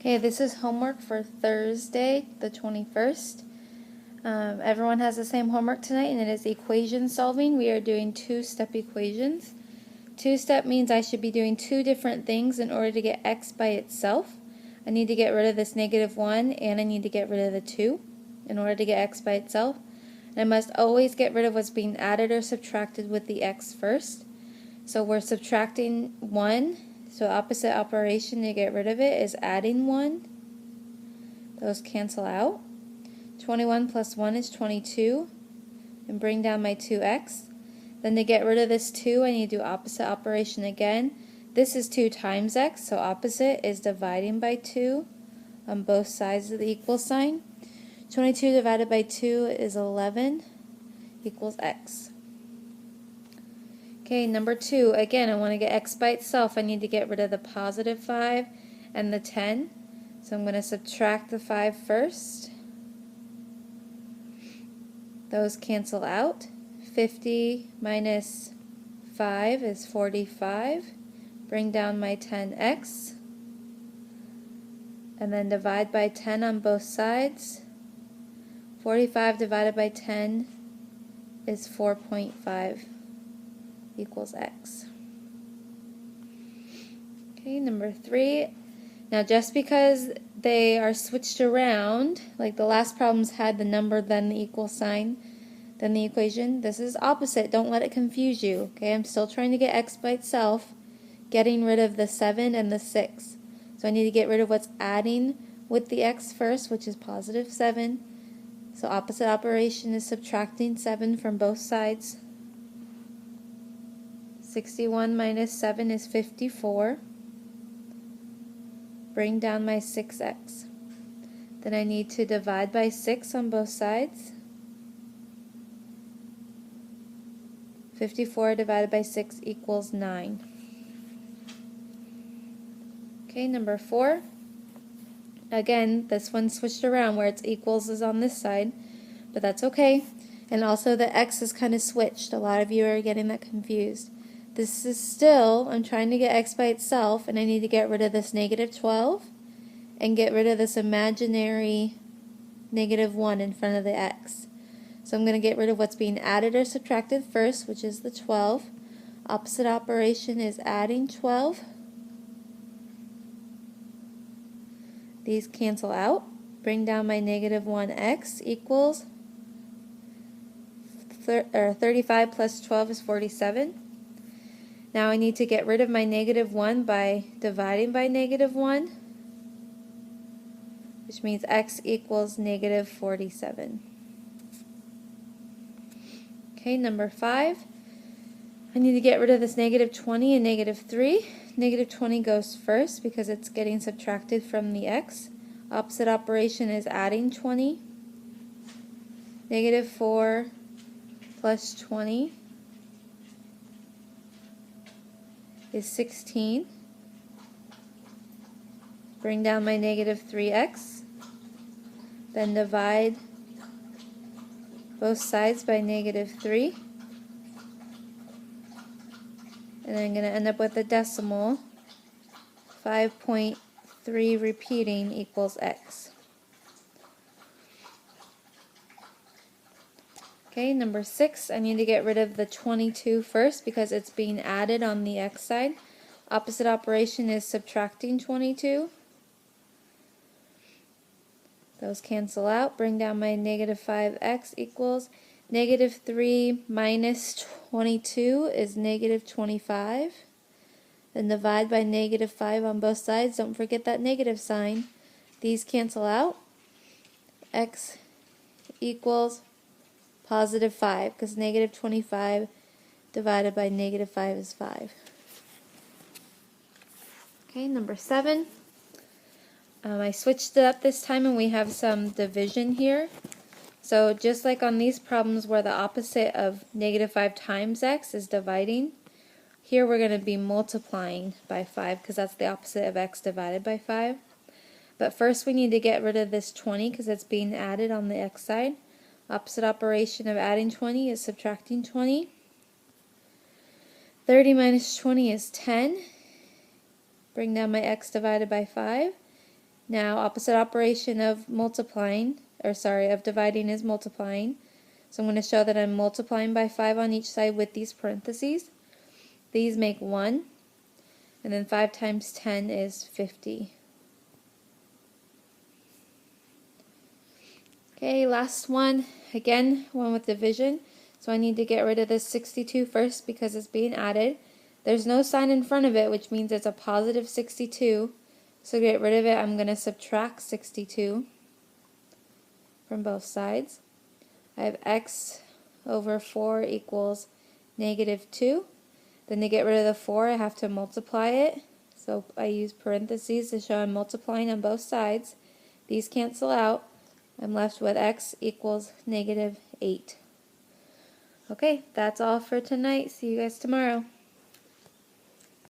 Okay, this is homework for Thursday, the 21st. Everyone has the same homework tonight, and it is equation solving. We are doing two-step equations. Two-step means I should be doing two different things in order to get x by itself. I need to get rid of this -1, and I need to get rid of the 2 in order to get x by itself. And I must always get rid of what's being added or subtracted with the x first. So we're subtracting 1. So opposite operation to get rid of it is adding 1. Those cancel out. 21 plus 1 is 22. And bring down my 2x. Then to get rid of this 2, I need to do opposite operation again. This is 2 times x, so opposite is dividing by 2 on both sides of the equal sign. 22 divided by 2 is 11 equals x. Okay, number 2, again, I want to get x by itself. I need to get rid of the positive 5 and the 10. So I'm going to subtract the 5 first. Those cancel out. 50 minus 5 is 45. Bring down my 10x. And then divide by 10 on both sides. 45 divided by 10 is 4.5. Equals x. Okay, number 3. Now just because they are switched around, like the last problems had the number then the equal sign, then the equation, this is opposite. Don't let it confuse you. Okay, I'm still trying to get x by itself, getting rid of the 7 and the 6. So I need to get rid of what's adding with the x first, which is positive 7. So opposite operation is subtracting 7 from both sides. 61 minus 7 is 54. Bring down my 6x. Then I need to divide by 6 on both sides. 54 divided by 6 equals 9. Okay, number 4. Again, this one switched around where it's equals is on this side, but that's okay. And also the x is kind of switched. A lot of you are getting that confused. This is still, I'm trying to get x by itself, and I need to get rid of this -12 and get rid of this imaginary -1 in front of the x. So I'm going to get rid of what's being added or subtracted first, which is the 12. Opposite operation is adding 12. These cancel out. Bring down my -1x equals 35 plus 12 is 47. Now I need to get rid of my -1 by dividing by -1, which means x equals -47. Okay, number 5. I need to get rid of this -20 and -3. -20 goes first because it's getting subtracted from the x. Opposite operation is adding 20. -4 plus 20 is 16. Bring down my -3x. Then divide both sides by -3. And I'm going to end up with a decimal. 5.3 repeating equals x. Okay, number 6, I need to get rid of the 22 first because it's being added on the x side. Opposite operation is subtracting 22. Those cancel out. Bring down my -5x equals -3 minus 22 is -25. Then divide by -5 on both sides. Don't forget that negative sign. These cancel out. X equals positive 5 because -25 divided by -5 is 5. Okay, number 7. I switched it up this time and we have some division here. So just like on these problems where the opposite of -5 times x is dividing, here we're going to be multiplying by 5 because that's the opposite of x divided by 5. But first we need to get rid of this 20 because it's being added on the x side. Opposite operation of adding 20 is subtracting 20. 30 minus 20 is 10. Bring down my x divided by 5. Now, opposite operation of multiplying, of dividing is multiplying. So I'm going to show that I'm multiplying by 5 on each side with these parentheses. These make 1, and then 5 times 10 is 50. Okay, last one. Again, one with division. So I need to get rid of this 62 first because it's being added. There's no sign in front of it, which means it's a positive 62. So to get rid of it, I'm going to subtract 62 from both sides. I have x over 4 equals negative 2. Then to get rid of the 4, I have to multiply it. So I use parentheses to show I'm multiplying on both sides. These cancel out. I'm left with x equals negative 8. Okay, that's all for tonight. See you guys tomorrow.